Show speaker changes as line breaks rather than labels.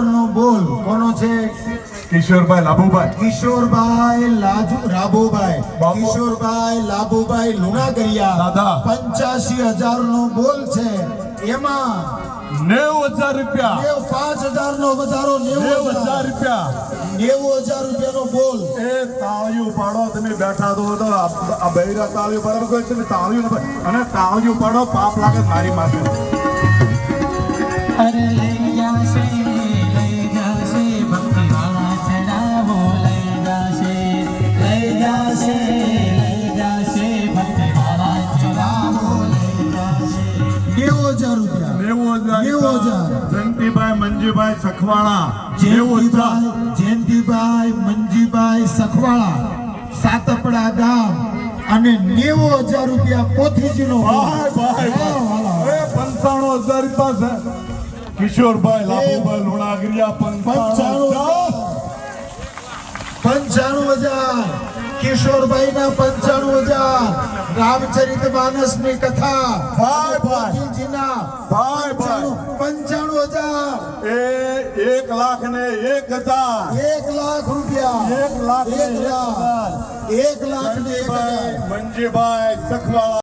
નો બોલ કોનો છે?
કિશોરભાઈ લાભુભાઈ.
કિશોરભાઈ રાબુભાઈ,
બાપુ.
કિશોરભાઈ લાભુભાઈ લુણાગરિયા.
દાદા.
85,000 નો બોલ છે. એમાં
90,000 રૂપિયા.
5,000 નો વધારો.
90,000 રૂપિયા.
90,000 રૂપિયાનો બોલ.
એ તાળીઓ પાડો. તમે બેઠા તો આ બૈરા તાળીઓ બરાબર કોઈ તમે તાળીઓ અને તાળીઓ પાડો. પાપ લાગે મારી માથે.
અરે લઈ જાશે ભક્તિવાળા ચડાવો લઈ જાશે ભક્તિવાળા ચડાવો લઈ જાશે.
90,000 રૂપિયા.
90,000. જયંતિભાઈ મંજીભાઈ સખવાળા. 90,000.
જયંતિભાઈ મંજીભાઈ સખવાળા, સાતપડા ગામ. અને 90,000 રૂપિયા પોથીજીનો બોલ.
ભાઈ
વાહ, વાહ, વાહ.
એ 95,000 રૂપિયા છે. કિશોરભાઈ લાભુભાઈ લુણાગરિયા 95,000.
95,000. કિશોરભાઈ ના 95,000. રામચરિત માનસ ની કથા.
ભાઈ, ભાઈ.
પોથીજીના
ભાઈ, ભાઈ.
95,000.
એ 1,01,000.
1,00,000 રૂપિયા.
1,01,000.
1,00,000 ને 1,000.
મંજીભાઈ સખવાળા.